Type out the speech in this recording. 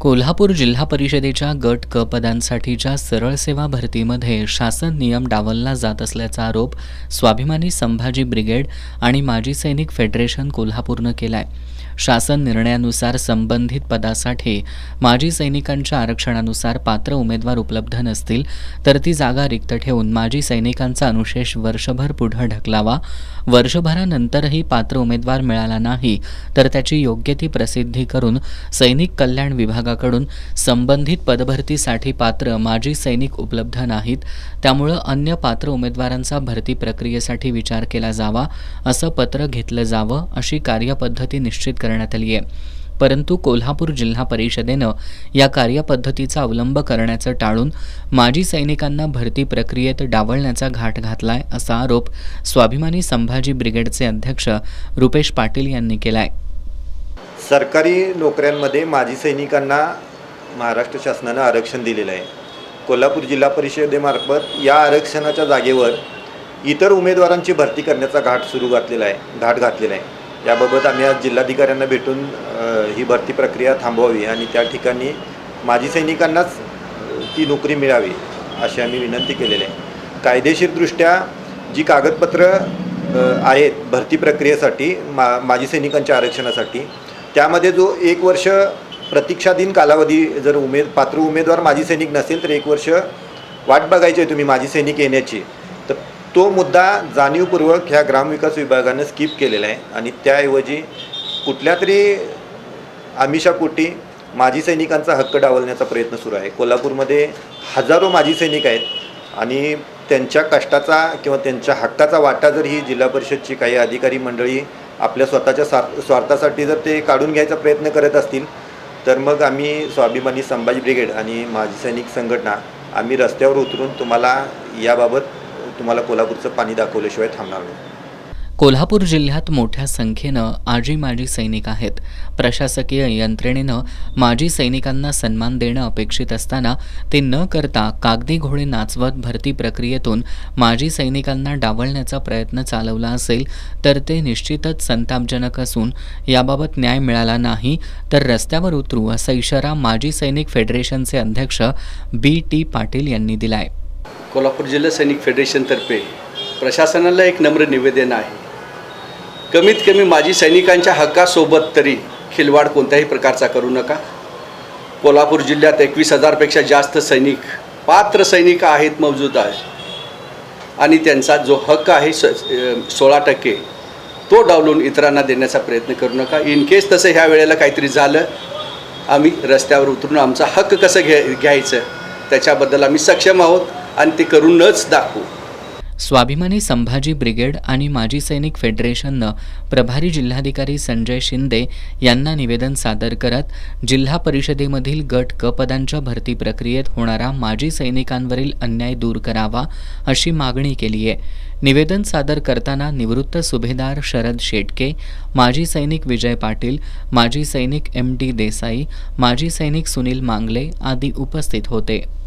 कोल्हापूर जिल्हा परिषदेच्या गट क पदांसाठीच्या सरळ सेवा भरतीमध्ये शासन नियम डावलला जात असल्याचा आरोप स्वाभिमानी संभाजी ब्रिगेड आणि माजी सैनिक फेडरेशन कोल्हापूरनं केलाय। शासन निर्णयानुसार संबंधित पदासाठी माजी सैनिकांच्या आरक्षणानुसार पात्र उमेदवार उपलब्ध नसतील तर ती जागा रिक्त ठेवून माजी सैनिकांचा अनुशेष वर्षभर पुढे ढकलावा। वर्षभरानंतरही पात्र उमेदवार मिळाला नाही तर त्याची योग्य ती प्रसिद्धी करून सैनिक कल्याण विभागाकडून संबंधित पदभरतीसाठी पात्र माजी सैनिक उपलब्ध नाहीत, त्यामुळे अन्य पात्र उमेदवारांचा भरती प्रक्रियेसाठी विचार केला जावा असं पत्र घेतलं जावं अशी कार्यपद्धती निश्चित करण्यात आली आहे। परंतु कोल्हापूर जिल्हा परिषदेनं या कार्यपद्धतीचा अवलंब करण्याचं टाळून माजी सैनिकांना भरती प्रक्रियेत डावलण्याचा घाट घातलाय असा आरोप स्वाभिमानी संभाजी ब्रिगेडचे अध्यक्ष रुपेश पाटील यांनी केलाय। सरकारी नोकऱ्यांमध्ये माजी सैनिकांना महाराष्ट्र शासनानं आरक्षण दिलेलं आहे। कोल्हापूर जिल्हा परिषदेमार्फत या आरक्षणाच्या जागेवर इतर उमेदवारांची भरती करण्याचा घाट घातलेला आहे। याबाबत आम्ही आज जिल्हाधिकाऱ्यांना भेटून ही भरती प्रक्रिया थांबवावी आणि त्या ठिकाणी माजी सैनिकांनाच ती नोकरी मिळावी अशी आम्ही विनंती केलेली आहे। कायदेशीरदृष्ट्या जी कागदपत्र आहेत भरती प्रक्रियेसाठी माजी सैनिकांच्या आरक्षणासाठी, त्यामध्ये जो 1 वर्ष प्रतीक्षाधीन कालावधी जर पात्र उमेदवार माजी सैनिक नसेल तर 1 वर्ष वाट बघायची आहे तुम्ही माजी सैनिक येण्याची, तर तो मुद्दा जाणीवपूर्वक ह्या ग्रामविकास विभागानं स्किप केलेला आहे आणि त्याऐवजी कुठल्या तरी आमिषापोटी माजी सैनिकांचा हक्क डावलण्याचा प्रयत्न सुरू आहे। कोल्हापूरमध्ये हजारो माजी सैनिक आहेत आणि त्यांच्या कष्टाचा किंवा त्यांच्या हक्काचा वाटा जर ही जिल्हा परिषदची काही अधिकारी मंडळी आपल्या स्वतःच्या स्वार्थासाठी जर ते काढून घ्यायचा प्रयत्न करत असतील तर मग आम्ही स्वाभिमानी संभाजी ब्रिगेड आणि माजी सैनिक संघटना आम्ही रस्त्यावर उतरून तुम्हाला कोल्हापूरचं पाणी दाखवल्याशिवाय थांबणार नाही। कोल्हापूर जिल्ह्यात मोठ्या संख्येनं आजी माजी सैनिक आहेत। प्रशासकीय यंत्रणेनं माजी सैनिकांना सन्मान देणं अपेक्षित असताना ते न करता कागदी घोडे नाचवत भरती प्रक्रियेतून माजी सैनिकांना डावलण्याचा प्रयत्न चालवला असेल तर ते निश्चितच संतापजनक असून याबाबत न्याय मिळाला नाही तर रस्त्यावर उतरू असा इशारा माजी सैनिक फेडरेशनचे अध्यक्ष BT पाटील यांनी दिलाय। कोल्हापूर जिल्हा सैनिक फेडरेशनतर्फे प्रशासनाला एक नम्र निवेदन आहे। कमीत कमी माजी सैनिकांच्या हक्कासोबत तरी खिलवाड कोणत्याही प्रकारचा करू नका। कोल्हापूर जिल्ह्यात 21,000 पेक्षा जास्त सैनिक पात्र सैनिक आहेत, मौजूद आहेत आणि त्यांचा जो हक्क आहे 16% तो डावलून इतरांना देण्याचा प्रयत्न करू नका। इन केस तसं ह्या वेळेला काहीतरी झालं, आम्ही रस्त्यावर उतरून आमचा हक्क कसं घ्यायचं त्याच्याबद्दल आम्ही सक्षम आहोत आणि ते करूनच दाखवू। स्वाभिमानी संभाजी ब्रिगेड आणि माजी सैनिक फेडरेशननं प्रभारी जिल्हाधिकारी संजय शिंदे यांना निवेदन सादर करत जिल्हा परिषदेमधील गट क पदांच्या भरती प्रक्रियेत होणारा माजी सैनिकांवरील अन्याय दूर करावा अशी मागणी केली आहे। निवेदन सादर करताना निवृत्त सुभेदार शरद शेटके, माजी सैनिक विजय पाटील, माजी सैनिक MD देसाई, माजी सैनिक सुनील मांगले आदी उपस्थित होते।